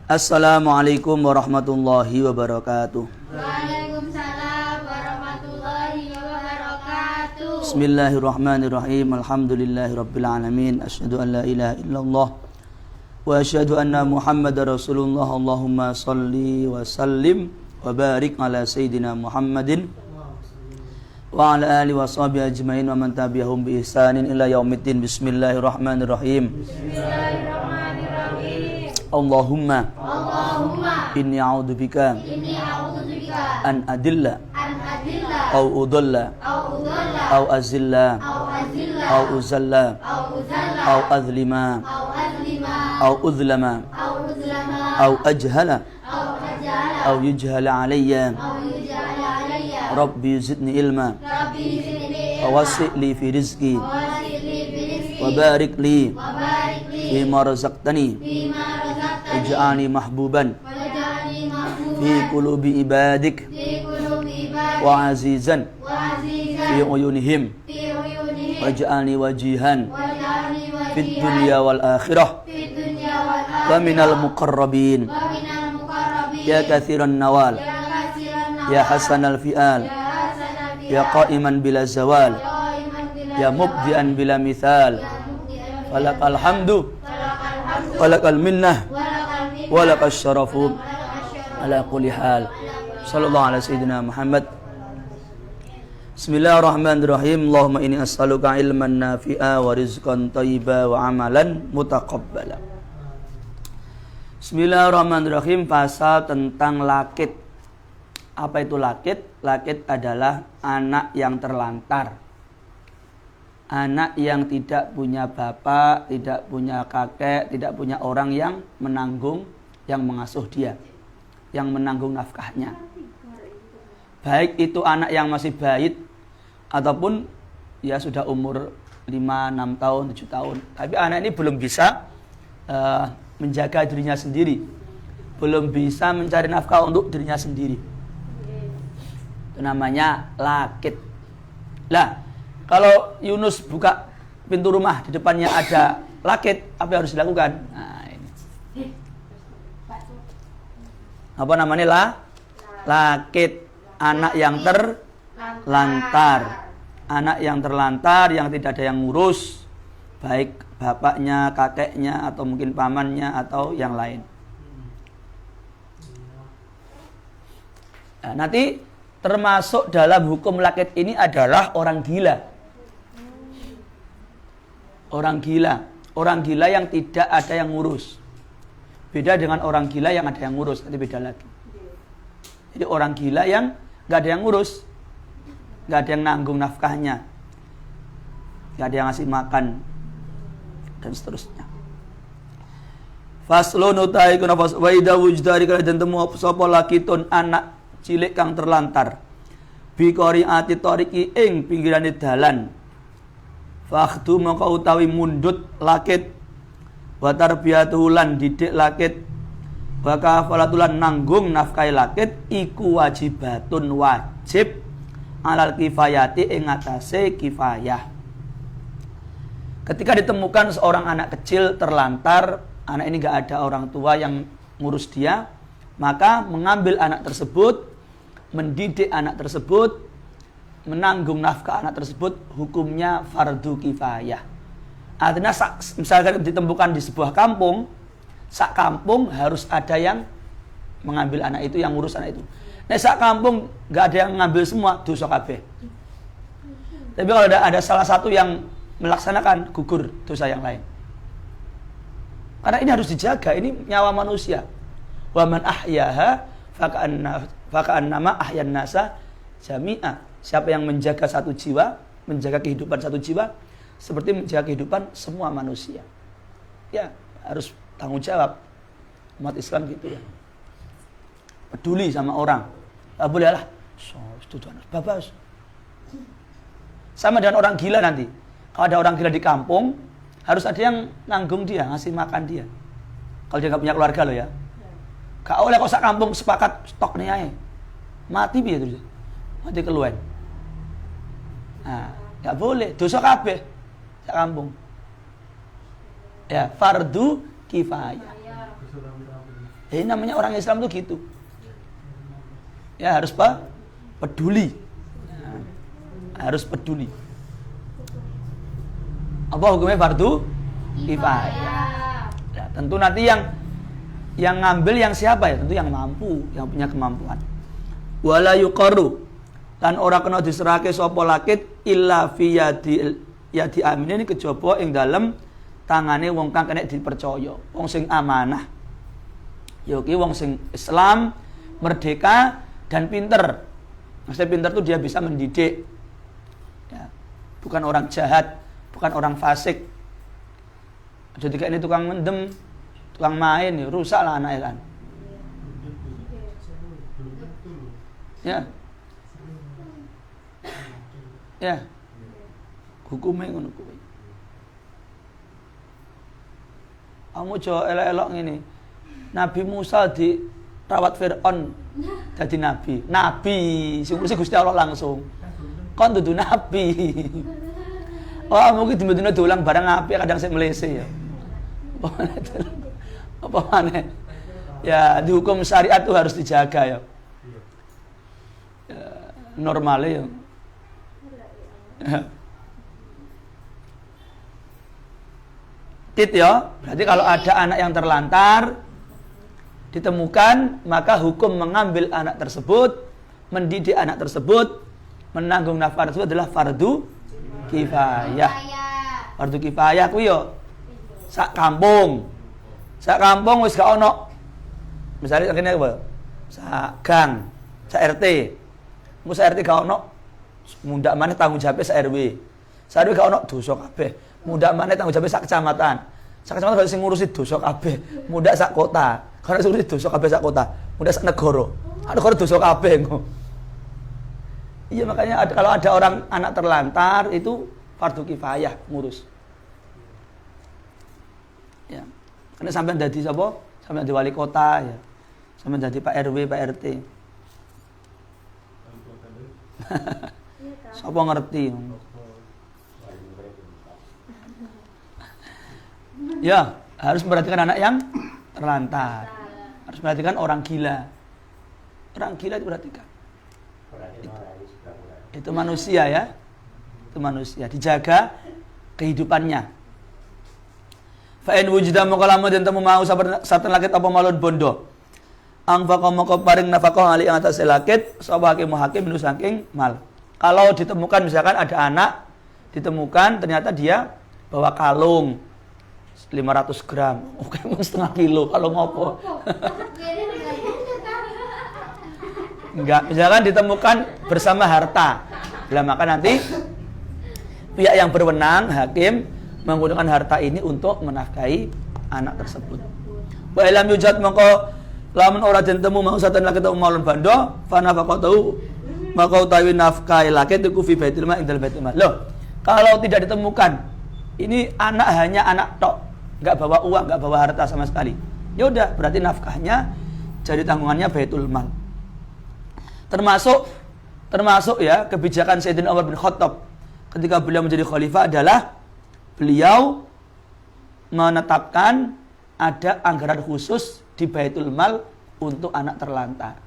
Assalamualaikum warahmatullahi wabarakatuh. Waalaikumsalam warahmatullahi wabarakatuh. Bismillahirrahmanirrahim. Alhamdulillahirabbil alamin. Asyhadu an la ilaha illallah wa asyhadu anna Muhammadar Rasulullah. Allahumma shalli wa sallim wa barik ala sayyidina Muhammadin wa ala alihi wa sahbihi ajmain wa man tabi'ahum bi ihsanin ila yaumiddin. Bismillahirrahmanirrahim. Allahumma inni a'udzubika an adilla au udalla au azilla au uzalla au azlima au uzlama au ajhala au yujhala alayya. Rabbi zidni ilma wa wasi' li fi rizqi wa barik li fima razaqtani waj'alni mahbuban fi qulubi ibadik wa azizan fi uyunihim waj'alni wajihan fid dunya wal akhirah wa minal muqarrabin ya katsiran nawal ya hasanal fi'al ya qa'iman bila zawal ya mubdi'an bila mithal walakal hamdu walakal minnah walakal syarafu ala kulli hal. Sallallahu ala sayyidina Muhammad. Bismillahirrahmanirrahim. Allahumma inni as'aluka ilman nafi'a wa rizqan thayyiba wa amalan mutaqabbala. Bismillahirrahmanirrahim. Pasal tentang lakit. Apa itu lakit? Lakit adalah anak yang terlantar. Anak yang tidak punya bapak, tidak punya kakek, tidak punya orang yang menanggung, yang mengasuh dia, yang menanggung nafkahnya. Baik itu anak yang masih bait ataupun ya sudah umur 5, 6 tahun, 7 tahun. Tapi anak ini belum bisa menjaga dirinya sendiri, belum bisa mencari nafkah untuk dirinya sendiri. Itu namanya lakit. Lah, kalau Yunus buka pintu rumah, di depannya ada lakit, apa yang harus dilakukan? Nah, ini. Apa namanya? Lakit. Anak yang terlantar. Anak yang terlantar, yang tidak ada yang ngurus, baik bapaknya, kakeknya, atau mungkin pamannya, atau yang lain. Nah, nanti termasuk dalam hukum lakit ini adalah orang gila. Orang gila yang tidak ada yang ngurus. Beda dengan orang gila yang ada yang ngurus, nanti beda lagi. Jadi orang gila yang nggak ada yang ngurus, nggak ada yang nanggung nafkahnya, nggak ada yang ngasih makan, dan seterusnya. Faslun utai kuna fas wa idza wujdari kana den temu sapa lakitun anak cilik kang terlantar bi qari'ati tariqi ing pinggirane dalan. Fakhdu maka utawi mundut lakit wa tarbiyatuhu lan didik lakit wa kafalatulan nanggung nafkahi lakit iku wajibatun wajib alal kifayati ing atase kifayah. Ketika ditemukan seorang anak kecil terlantar, anak ini enggak ada orang tua yang ngurus dia, maka mengambil anak tersebut, mendidik anak tersebut, menanggung nafkah anak tersebut hukumnya fardu kifayah. Artinya misalkan ditemukan di sebuah kampung, sak kampung harus ada yang mengambil anak itu, yang ngurus anak itu. Nah, sak kampung nggak ada yang ngambil semua, dosa kabeh. Tapi kalau ada salah satu yang melaksanakan, gugur dosa yang lain. Karena ini harus dijaga, ini nyawa manusia. Wa man ahyaha faka'annama ahyan nasa jami'a. Siapa yang menjaga satu jiwa, menjaga kehidupan satu jiwa, seperti menjaga kehidupan semua manusia. Ya, harus tanggung jawab. Umat Islam gitu ya. Peduli sama orang. Tak boleh lah. Babas. Sama dengan orang gila nanti. Kalau ada orang gila di kampung, harus ada yang nanggung dia, ngasih makan dia. Kalau dia nggak punya keluarga loh ya. Gak oleh kok sak kampung sepakat stok nih ae. Mati piye terus. Mati keluar. Nah, nggak boleh, dosa kabeh sak kampung. Ya, fardu kifayah. Ini namanya orang Islam tuh gitu. Ya harus peduli. Harus peduli. Apa hukumnya fardu kifayah? Ya, tentu nanti yang ngambil yang siapa ya? Tentu yang mampu, yang punya kemampuan. Wala yuqarru lan ora kena diserahke sapa lakit illa fi yadi amin ini kejaba ing dalem tangane wong kang kena dipercaya, wong sing amanah. Ya ki wong sing Islam, merdeka dan pinter. Maksudnya pinter tuh dia bisa mendidik. Ya, bukan orang jahat, bukan orang fasik. Jadi kayak ini tukang mendem, tukang main, ya, rusak lah anaknya kan. Ya, ya, hukumnya ngono kuwi. Kamu coba elok-elok ngene. Nabi Musa dirawat Fir'aun jadi nabi. Nabi, sing Gusti Allah langsung. Kon dudu nabi. Oh, mungkin dina-dina dolang barang api kadang sik melese ya. Apa maneh? Ya, dihukum syariat itu harus dijaga ya. Normalnya ya. Tit ya, berarti kalau ada anak yang terlantar ditemukan, maka hukum mengambil anak tersebut, mendidik anak tersebut, menanggung nafkah tersebut adalah fardu kifayah. Fardu kifayah kuwi yo sak kampung. Sak kampung wis gak ono. Misalnya kene apa? Sak gang, sak RT. Mu sak RT gak ono. Mundak maneh tanggung jawab sak RW. Sak RW gak ono dosa kabeh. Mundak maneh tanggung jawab sak kecamatan. Sak kecamatan sing ngurusi dosa kabeh. Mundak sak kota. Karena sing ngurusi dosa kabeh sak kota. Mundak sak negara. Negara dosa kabeh engko. Iya makanya kalau ada orang anak terlantar itu fardu kifayah ngurus. Ya. Karena sampean dadi sapa? Sampean dadi wali kota ya. Sampean dadi Pak RW, Pak RT. Sapa ngerti? Ya, harus memperhatikan anak yang terlantar. Harus memperhatikan orang gila. Orang gila diperhatikan. Itu manusia ya. Itu manusia, dijaga kehidupannya. Fa in wujida moko lamun den temu mau saben lakit apa malun bondo. Angfaqa moko paring nafkah ali ing atase lakit sapa hakim minu saking mal. Kalau ditemukan misalkan ada anak ditemukan ternyata dia bawa kalung 500 gram. Oke, setengah kilo kalau ngopo. Enggak, misalkan ditemukan bersama harta. Lah maka nanti pihak yang berwenang, hakim menggunakan harta ini untuk menafkahi anak tersebut. Wa ilam yujad mongko lamun ora den temu mau satan laki temu maulun bando, fa nafaqatu maka utawi nafkahi laki itu fi baitul mal indal baitul mal. Loh, kalau tidak ditemukan ini anak hanya anak tok, enggak bawa uang, enggak bawa harta sama sekali. Ya udah, berarti nafkahnya jadi tanggungannya baitul mal. Termasuk ya kebijakan Sayyidina Umar bin Khattab ketika beliau menjadi khalifah adalah beliau menetapkan ada anggaran khusus di Baitul Mal untuk anak terlantar.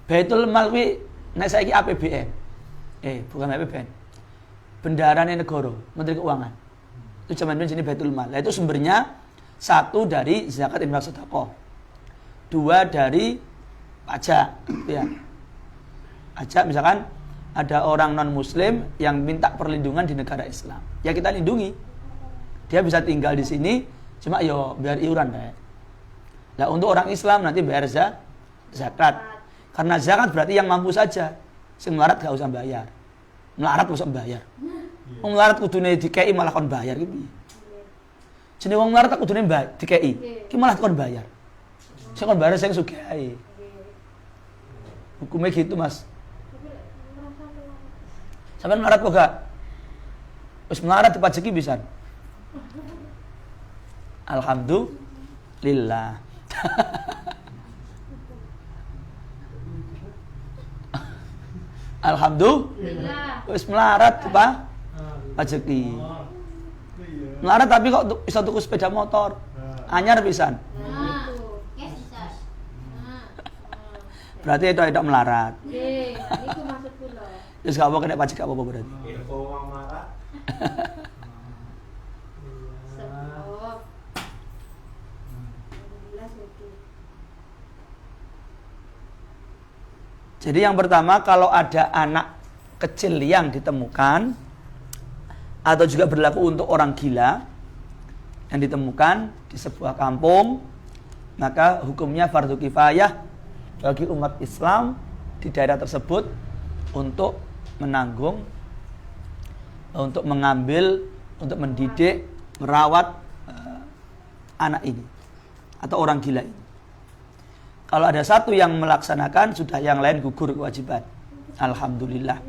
Baitul Mal kuwi nek saiki APBN. Bukan APBN. Bendarane negara, Menteri Keuangan. Itu zaman dulu jenis Baitul Mal. Nah, itu sumbernya satu dari zakat infak sedekah. Dua dari pajak, ya. Pajak misalkan ada orang non muslim yang minta perlindungan di negara Islam, ya kita lindungi. Dia bisa tinggal di sini, cuma yo biar iuran deh. Nah untuk orang Islam nanti bayar zakat. Karena zakat berarti yang mampu saja. Sing melarat gak usah bayar. Melarat usah bayar. Wong melarat kudune dikei malah kon bayar ki piye? Jenenge wong melarat kudune dikei, ki malah kon bayar. Sing kon bayar sing sugih ae. Hukumnya gitu mas. Sampai melarat kok gak? Terus melarat dipajeki bisa. Alhamdulillah. Alhamdulillah. Terus melarat apa? Pajeki. Melarat tapi kok bisa tuku sepeda motor. Anyar pisan. Nah, kes bisa. Berarti itu tidak melarat. Nggih, niku maksud kula. Terus gak apa kena pajak gak apa berarti. Info uang marah. Sebab jelas itu. Jadi yang pertama, kalau ada anak kecil yang ditemukan atau juga berlaku untuk orang gila yang ditemukan di sebuah kampung, maka hukumnya fardu kifayah bagi umat Islam di daerah tersebut untuk menanggung, untuk mengambil, untuk mendidik, merawat anak ini atau orang gila ini. Kalau ada satu yang melaksanakan, sudah yang lain gugur kewajiban. Alhamdulillah.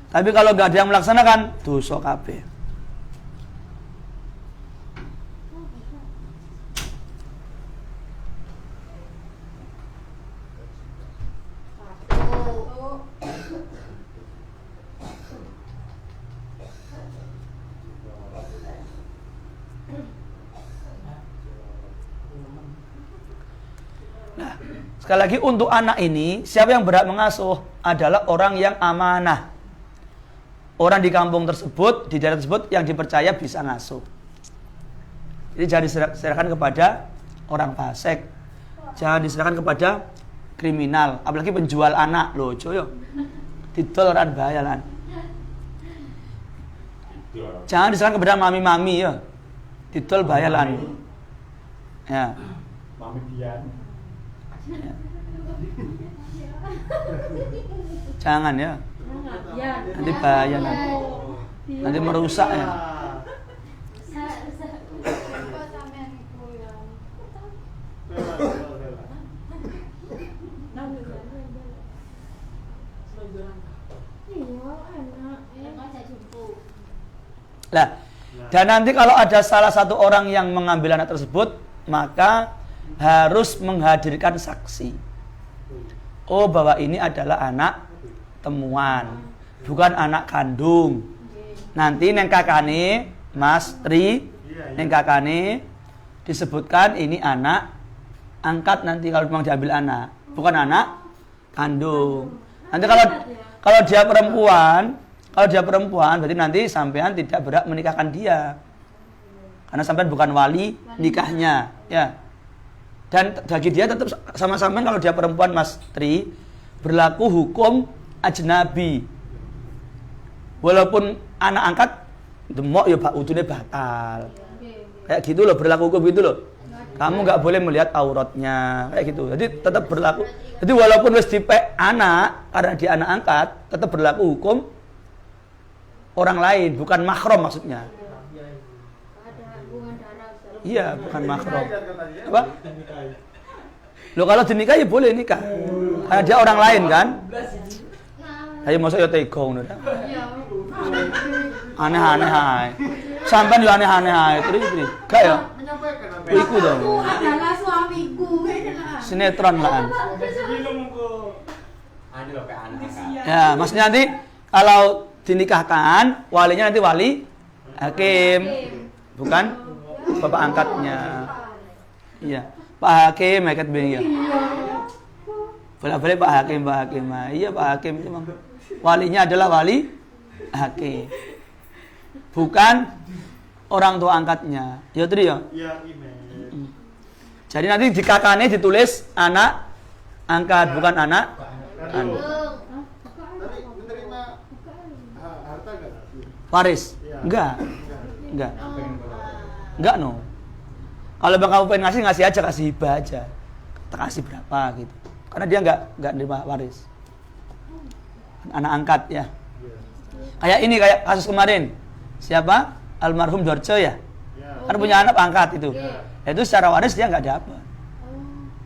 Tapi kalau nggak ada yang melaksanakan, dosa kabeh. Nah, sekali lagi untuk anak ini, siapa yang berhak mengasuh adalah orang yang amanah. Orang di kampung tersebut, di daerah tersebut yang dipercaya bisa ngasuh. Jadi jangan diserahkan kepada orang fasik. Jangan diserahkan kepada kriminal, apalagi penjual anak. Loh, coyo. Didol ran bahaya lan. Jangan diserahkan kepada mami-mami ya. Didol bahaya lan. Ya. Mami Dian. Ya. Jangan ya. Nanti bahaya nanti. Nanti merusak ya. Lah, dan nanti kalau ada salah satu orang yang mengambil anak tersebut, maka harus menghadirkan saksi. Oh, bahwa ini adalah anak temuan, bukan anak kandung. Nanti neng kakane Mas Tri, neng kakane disebutkan ini anak angkat nanti kalau memang diambil anak, bukan anak kandung. Nanti kalau dia perempuan, berarti nanti sampean tidak berhak menikahkan dia, karena sampean bukan wali nikahnya, ya. Dan bagi dia tetap sama sampean kalau dia perempuan Mas Tri, berlaku hukum ajnabi. Walaupun anak angkat demok ya ujungnya batal. Kayak gitu loh, berlaku hukum gitu loh. Kamu nggak boleh melihat auratnya, kayak gitu. Jadi tetap berlaku. Jadi walaupun wis dipek anak, karena dia anak angkat, tetap berlaku hukum orang lain, bukan mahram maksudnya. Iya, bukan mahram. Apa? Loh, kalau dinikah ya boleh nikah. Karena dia orang lain kan. Ayo masuk ya tega ngono ta. Aneh-aneh ae. Sampean yo aneh-aneh ae. Terus. Gak ya? Iku dong. Adalah suamiku. Sinetron lah. Ane lho kayak anak. Ya, maksudnya nanti kalau dinikahkan, walinya nanti wali hakim. Bukan bapak angkatnya. Iya. Pak Hakim, Hakim ya. Boleh-boleh Pak Hakim. Iya, Pak Hakim itu memang walinya adalah wali hakim. Bukan orang tua angkatnya. Ya, Tri ya? Iya, jadi nanti di kakaknya ditulis anak angkat, bukan anak kandung. Harta enggak? Waris? Enggak. Enggak no. Kalau bang kamu pengen ngasih aja, kasih hibah aja. Kita kasih berapa gitu. Karena dia enggak nerima waris. Anak angkat ya. Kayak ini, kayak kasus kemarin. Siapa? Almarhum Dorce ya. Kan punya anak angkat itu. Itu secara waris dia enggak dapat.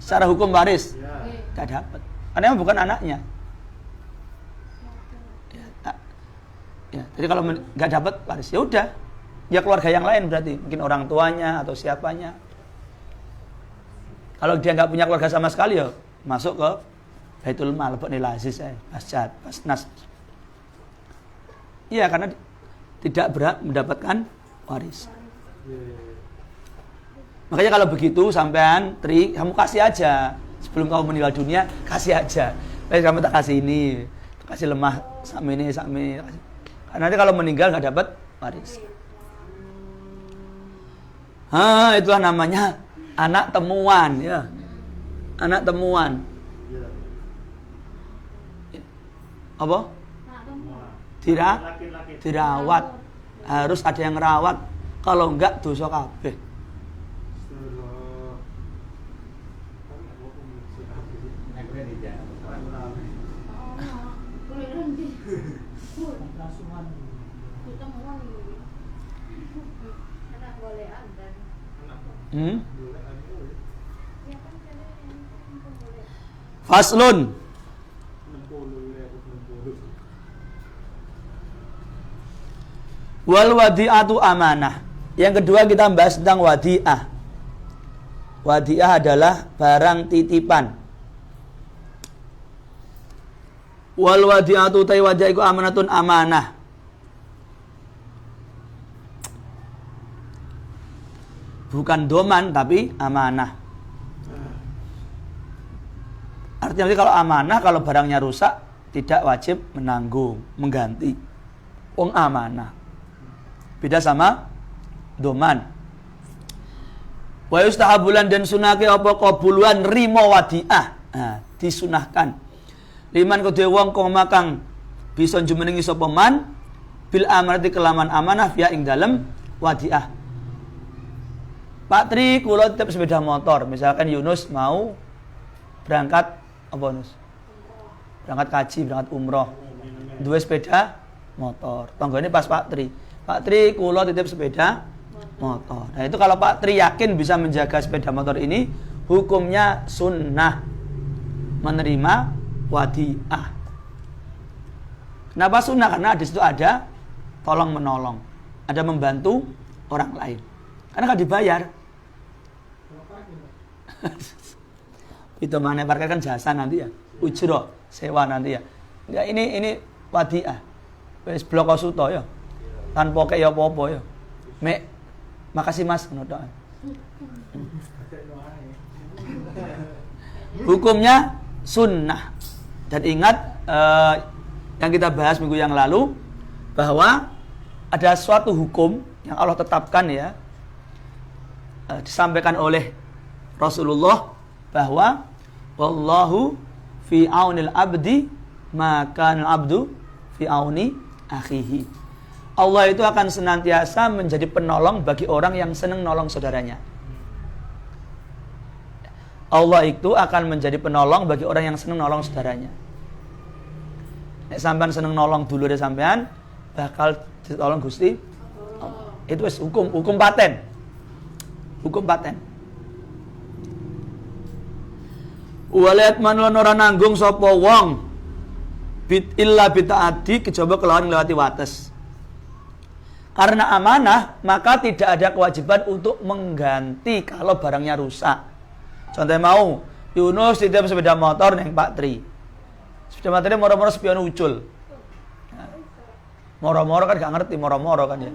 Secara hukum waris enggak dapat. Karena emang bukan anaknya. Ya, jadi kalau enggak dapat waris ya udah. Ya keluarga yang lain berarti, mungkin orang tuanya atau siapanya. Kalau dia nggak punya keluarga sama sekali ya masuk ke Baitul Mal, nilai aziz, Basjad, Basnas. Iya, karena tidak berhak mendapatkan waris. Makanya kalau begitu sampean Tri, kamu kasih aja sebelum kamu meninggal dunia, kasih aja. Kamu tak kasih ini, kasih lemah sama ini. Karena nanti kalau meninggal nggak dapat waris. Itulah namanya anak temuan, ya. Anak temuan. Apa? Dirawat. Harus ada yang rawat. Kalau enggak dosa kabeh. Faslun. Wal wadi'atu amanah. Yang kedua kita bahas tentang wadi'ah. Wadi'ah adalah barang titipan. Wal wadi'atu tai wadi'ah iku amanatun amanah. Bukan doman tapi amanah. Artinya kalau amanah, kalau barangnya rusak tidak wajib menanggung, mengganti. Wong amanah. Beda sama doman. Wa yustahabulan dan sunake apa qabuluan rimo wadiah. Disunahkan. Liman kedue wong kang bisa jumenengi sapa man bil amanati kelaman amanah ya ing dalem wadiah. Pak Tri, kula titip sepeda motor. Misalkan Yunus mau berangkat apa Yunus? Berangkat kaji, berangkat umroh. Dua sepeda motor. Tanggane pas Pak Tri. Pak Tri, kula titip sepeda motor. Nah itu kalau Pak Tri yakin bisa menjaga sepeda motor ini, hukumnya sunnah menerima wadiah. Kenapa sunnah? Karena di situ ada tolong menolong, ada membantu orang lain. Karena nggak dibayar. Itu mana parkir kan jasa nanti ya, ujroh sewa nanti ya. Enggak, ini wadiah. Wis bloko suto ya. Tanpa kayak apa-apa ya. Makasih Mas ngono. Hukumnya sunnah. Dan ingat yang kita bahas minggu yang lalu bahwa ada suatu hukum yang Allah tetapkan ya, disampaikan oleh Rasulullah bahwa wallahu fi aunil abdi maka abdu fi auni akhihi. Allah itu akan senantiasa menjadi penolong bagi orang yang senang nolong saudaranya. Allah itu akan menjadi penolong bagi orang yang senang nolong saudaranya. Nek sampean seneng nolong dulu deh sampean bakal ditolong Gusti Allah. Itu wis hukum paten. Hukum paten. Walayat manulan ora nanggung sapa wong bit illa bitaati kejaba kelawan nglewati wates. Karena amanah, maka tidak ada kewajiban untuk mengganti kalau barangnya rusak. Contohnya mau Yunus titip sepeda motor neng Pak Tri. Sepeda motornya moro-moro spion ucul. Moro-moro kan gak ngerti moro-moro kan ya.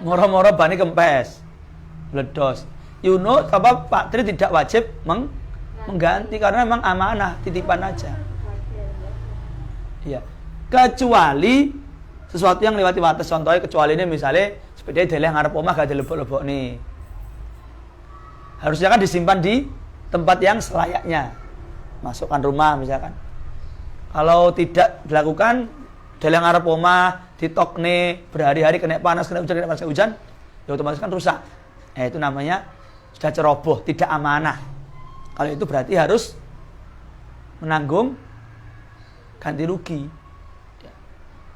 Moro-moro bani kempes. Bledos. Yunus apa Pak Tri tidak wajib mengganti karena memang amanah, titipan aja. Iya. Kecuali sesuatu yang lewati batas, contohnya kecuali ini misalnya sepeda deleh ngarep omah gak dilebok-lebok nih. Harusnya kan disimpan di tempat yang selayaknya. Masukkan rumah misalkan. Kalau tidak dilakukan deleh ngarep omah, ditokne berhari-hari kena panas, kena hujan, ya otomatis kan rusak. Itu namanya sudah ceroboh, tidak amanah. Kalau itu berarti harus menanggung ganti rugi.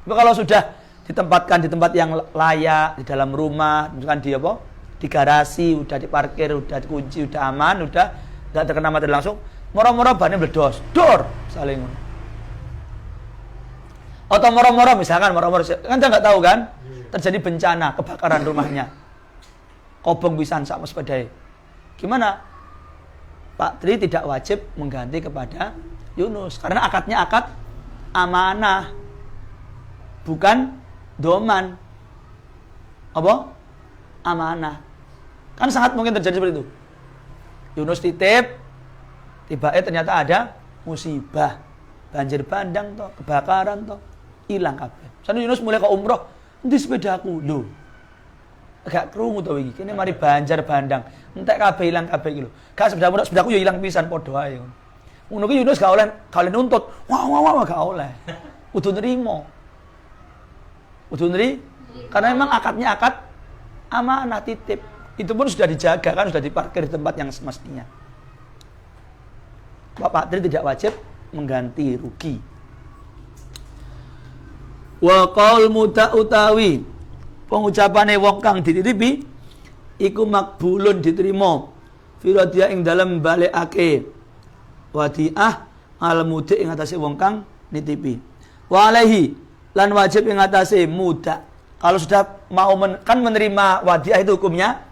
Tapi kalau sudah ditempatkan di tempat yang layak, di dalam rumah, misalkan di apa? Di garasi, udah diparkir, udah dikunci, udah aman, udah enggak terkena materi langsung, moro-moro bannya meledos, dor, saling. Atau moro-moro misalkan moro-moro kan kita nggak tahu kan, terjadi bencana, kebakaran rumahnya. Kobong pisan sama sepedai. Gimana? Pak Tri tidak wajib mengganti kepada Yunus karena akadnya akad amanah, bukan doman. Apa? amanah. Kan sangat mungkin terjadi seperti itu. Yunus titip, tiba-tiba ternyata ada musibah, banjir bandang toh, kebakaran toh, hilang kabeh. Sana Yunus mulai ke umroh, nanti sepedaku, lho. Agak krungu to iki. Kene mari banjir bandang, entek kabeh ilang kabeh iki lho. Gak sepedaku ya ilang pisan padha ae. Ngono ki Yunus gak oleh nuntut. Wah gak oleh. Kudu nrimo. Karena memang akadnya akad amanah titip. Itu pun sudah dijaga kan, sudah diparkir di tempat yang semestinya. Pak Tri tidak wajib mengganti rugi. Wa qaul muta utawi pengucapane wong kang dititipi iku makbulun diterima firadiah ing dalem balekake wadiah al mudi ing atase wong kang nitipi. Wa alaihi lan wajib ing atase muda. Kalau sudah mau kan menerima wadiah itu hukumnya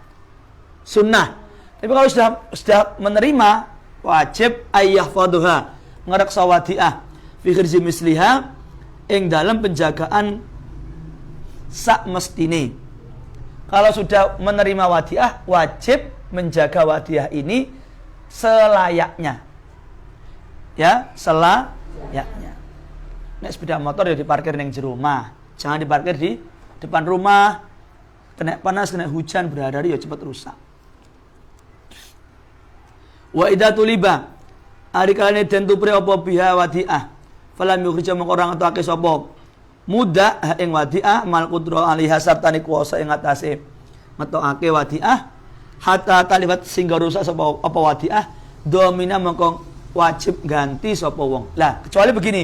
sunnah. Tapi kalau sudah menerima wajib ayyahfaduha ngreksa wadiah fi khirzi misliha ing dalam penjagaan sak mestine. Kalau sudah menerima wadiah wajib menjaga wadiah ini selayaknya. Ya, selayaknya. Nek sepeda motor ya diparkir ning jero rumah. Jangan diparkir di depan rumah. Kena panas, kena hujan berhari-hari ya cepat rusak. Wa idza tuliba ari kalane den tupre apa biha wadiah falam yukhrija mung orang atake sapa muda ing wadiah mal qudra alaiha sartane kuwasa ing atase metokake wadiah hatta talibat singga rusak sapa apa wadiah domina mengko wajib ganti sapa wong. Lah kecuali begini,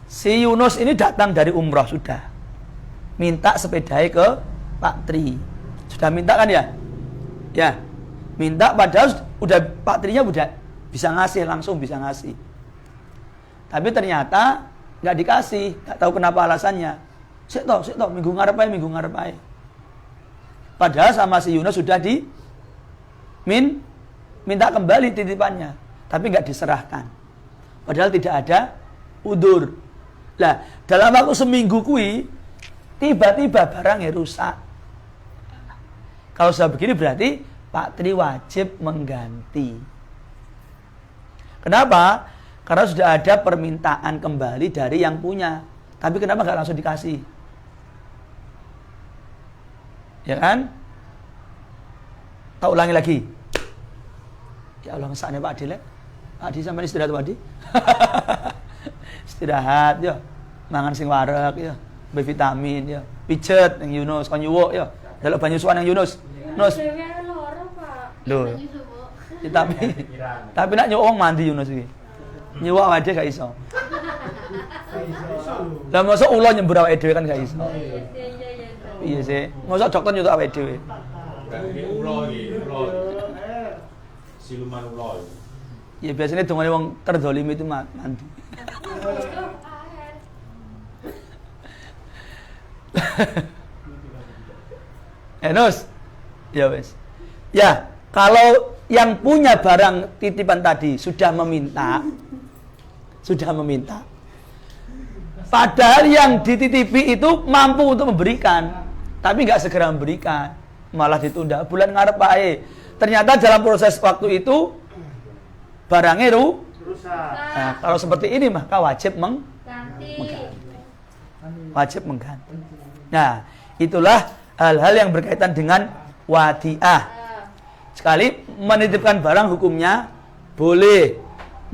si Yunus ini datang dari umrah sudah minta sepedanya ke Pak Tri, sudah minta kan ya minta, padahal udah Pak Trinya udah bisa ngasih, langsung bisa ngasih. Tapi ternyata nggak dikasih, nggak tahu kenapa alasannya. Sik toh, minggu ngarep ae. Padahal sama si Yunus sudah minta kembali titipannya, tapi nggak diserahkan. Padahal tidak ada udur. Lah, dalam waktu seminggu kui tiba-tiba barangnya rusak. Kalau sudah begini berarti Pak Tri wajib mengganti. Kenapa? Karena sudah ada permintaan kembali dari yang punya. Tapi kenapa nggak langsung dikasih? Ya kan? Tak ulangi lagi. Ya Allah, ngesaknya Pak Adi. Pak Adi sampai istirahat Pak Adi. Istirahat ya. Mangan sing wareg ya. B-vitamin ya. Pijet yang Yunus, kon nyuwuk ya. Delok banyu suwan yang Yunus. Nus. Loh. Ya, tapi nak nyuwuk wong mandi Yunus iki. Nyuwuk awake gak iso. Lah mosok ulo nyembur awake dhewe kan gak iso. Iya sih. Mosok dokter nyuwuk awake dhewe. Ulo. Siluman ulo. Ya biasanya dongane wong terdolim itu mandi. Nus. Ya wes. Ya, kalau yang punya barang titipan tadi sudah meminta. Padahal yang dititipi itu mampu untuk memberikan, tapi nggak segera memberikan, malah ditunda bulan ngarep ae. Ternyata dalam proses waktu itu barangnya rusak. Nah, kalau seperti ini maka wajib mengganti. Wajib mengganti. Nah, itulah hal-hal yang berkaitan dengan wadiah. Sekali menitipkan barang hukumnya boleh,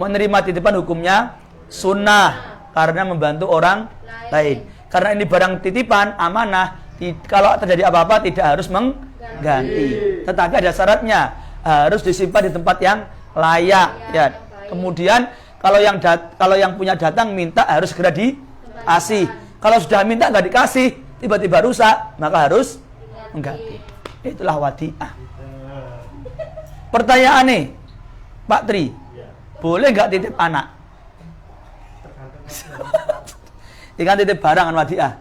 menerima titipan hukumnya sunnah karena membantu orang lain. Karena ini barang titipan amanah, kalau terjadi apa-apa tidak harus mengganti. Tetapi ada syaratnya, harus disimpan di tempat yang layak. Ya. Kemudian kalau yang punya datang minta harus segera dikasih. Kalau sudah minta nggak dikasih, tiba-tiba rusak, maka harus mengganti. Itulah wadiah. Pertanyaan nih, Pak Tri, boleh nggak titip anak? Ikan titip barang kan wadiah.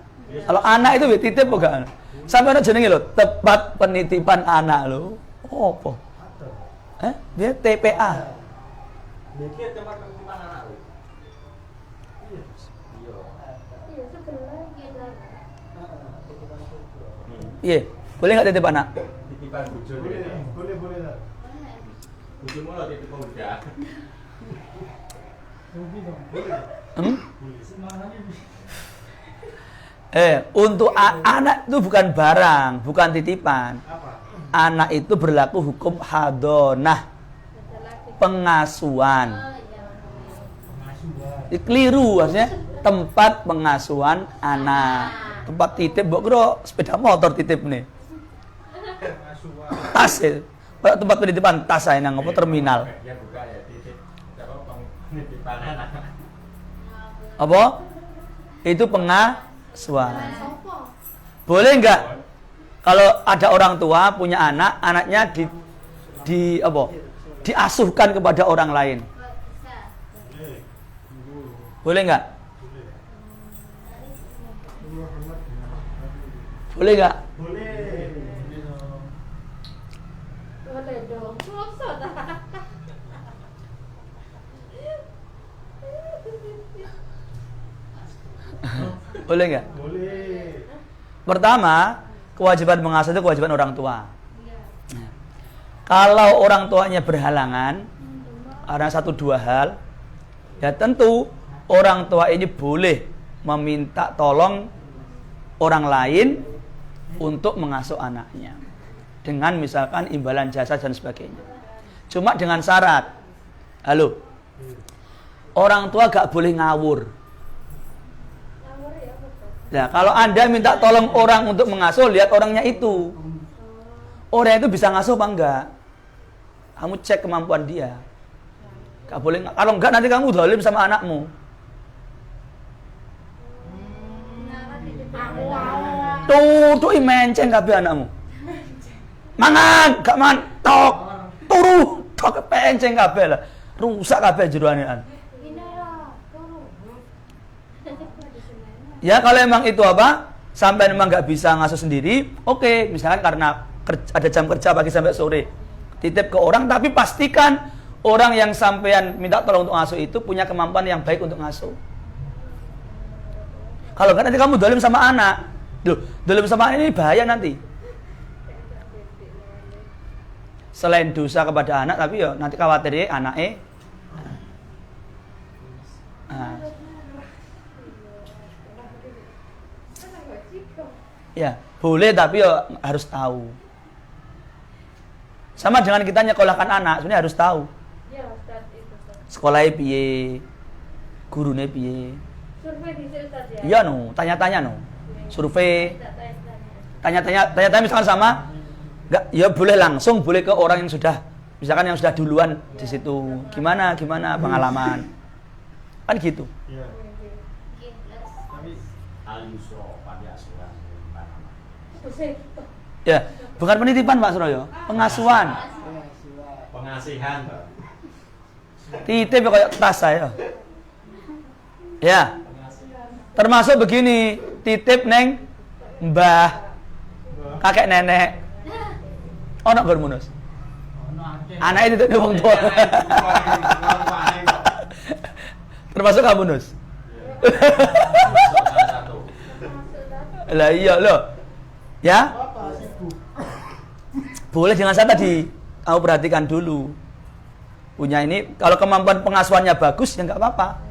Kalau anak itu titip bukan? Sampai ada jenenge lo, tepat penitipan anak lo. Oh, apa? Dia TPA. Dia tempat penitipan anak lo. Iya, boleh nggak titip anak? Titipan bojo nih. Boleh, boleh lah. Bojomu lo titip udah. Hmm? Untuk anak itu bukan barang, bukan titipan. Apa? Anak itu berlaku hukum hadonah, pengasuhan. Keliru harusnya tempat pengasuhan anak. Tempat titip, mbok kira sepeda motor titip nih. Tas ya. Kalau tempat penitipan tas saya nang apa terminal. Ya buka ya titip. Apa penitipan anak. Apa? Itu pengasuhan. Sopo? Boleh nggak? Kalau ada orang tua punya anak, anaknya diasuhkan kepada orang lain. Bisa. Boleh nggak? Boleh nggak? Boleh. Boleh dong. Masa dah? Boleh nggak? Boleh. Pertama, kewajiban mengasuh itu kewajiban orang tua. Iya. Kalau orang tuanya berhalangan, ada satu dua hal, ya tentu orang tua ini boleh meminta tolong orang lain untuk mengasuh anaknya. Dengan misalkan imbalan jasa dan sebagainya. Cuma dengan syarat, halo, orang tua gak boleh ngawur. Ngawur ya betul. Nah, kalau Anda minta tolong orang untuk mengasuh, lihat orangnya itu. Orang itu bisa ngasuh apa enggak? Kamu cek kemampuan dia. Gak boleh, kalau enggak nanti kamu zalim sama anakmu. Tuh menceng kabeh anakmu. Mangan, gak mantok. Turu, tok penceng kabeh lah. Rusak kabeh jeroane an. Ya kalau emang itu apa? Sampai memang nggak bisa ngasuh sendiri, oke. Misalkan karena ada jam kerja pagi sampai sore, titip ke orang, tapi pastikan orang yang sampean minta tolong untuk ngasuh itu punya kemampuan yang baik untuk ngasuh. Kalau nggak nanti kamu dolim sama anak, loh, dolim sama anak ini bahaya nanti. Selain dosa kepada anak, tapi ya nanti khawatirnya anaknya. Nah. Ya, boleh tapi ya harus tahu. Sama dengan kita nyekolahkan anak, sebenarnya harus tahu. Ya, Ustaz itu. Sekolahnya piye, gurunya piye. Survei di Ustaz ya. Iya no, tanya-tanya no. Survei, tanya-tanya misalkan sama, enggak, ya boleh langsung, boleh ke orang yang sudah, misalkan yang sudah duluan di situ. Gimana pengalaman. Kan gitu. Iya. Tapi Al-Yusro pada asuhan Panama. Ya, bukan penitipan Pak Suroyo, pengasuhan. Pengasihan. Titip kayak tas saya. Ya. Termasuk begini, titip neng mbah, kakek nenek. Ono bermunus. Anaknya titip wong tua. Termasuk kamu nus. Lah iya loh. Ya? apa sibuk? Boleh dengan saya tadi. Kamu perhatikan dulu. Punya ini, kalau kemampuan pengasuhannya bagus, ya nggak apa-apa.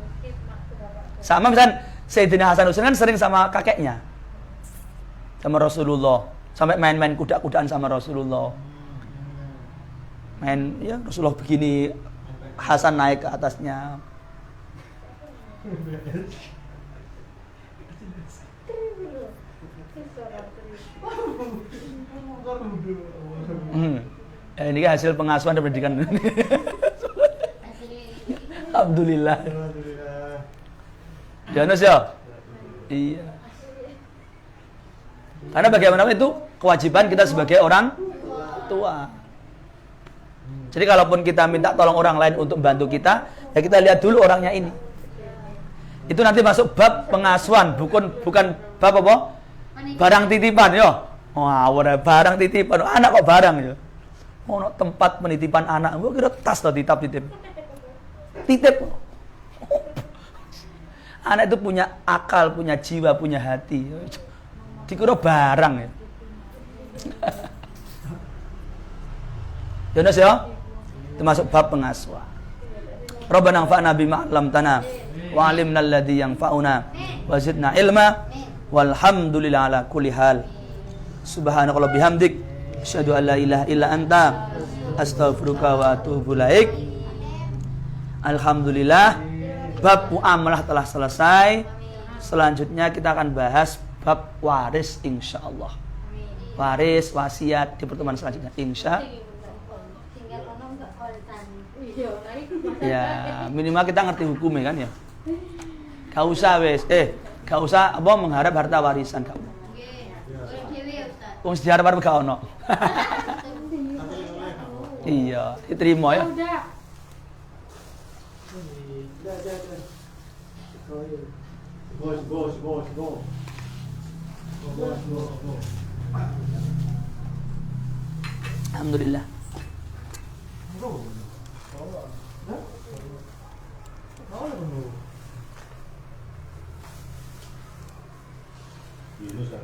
Sama misalnya, Sayyidina Hasan Husain kan sering sama kakeknya. Sama Rasulullah. Sampai main-main kuda-kudaan sama Rasulullah. Main, ya Rasulullah begini, Hasan naik ke atasnya. Ini kan hasil pengasuhan dan pendidikan. Alhamdulillah. Alhamdulillah. Janus ya? Iya. Karena bagaimanapun itu kewajiban kita sebagai orang tua. Jadi kalaupun kita minta tolong orang lain untuk membantu kita, ya kita lihat dulu orangnya ini. Itu nanti masuk bab pengasuhan, bukan bab apa? Barang titipan ya. Wah, barang titipan. Anak kok barang ya. Oh, tempat penitipan anak. Gua kira tas loh titip. Titip. Anak itu punya akal, punya jiwa, punya hati. Dikira barang ya. Yunus ya? Termasuk bab pengasuhan. Rabbana anfa'na bima 'allamtana wa 'allimna alladhi yanfa'una wa zidna ilma walhamdulillah ala kulli hal. Subhanakallah bihamdik asyhadu an la ilaha illa anta astaghfiruka wa atubu ilaik. Alhamdulillah, bab muamalah telah selesai. Selanjutnya kita akan bahas bab waris insyaallah. Waris, wasiat di pertemuan selanjutnya insya. Tinggal ono enggak koltan. Iya, nah iku. Ya, minimal kita ngerti hukumnya kan ya. Gak usah wes, gak usah apa mengharap harta warisan kamu. Wong sejarah gak ono. Iya, diterima ya. Udah. Go. Alhamdulillah. Yunus kan.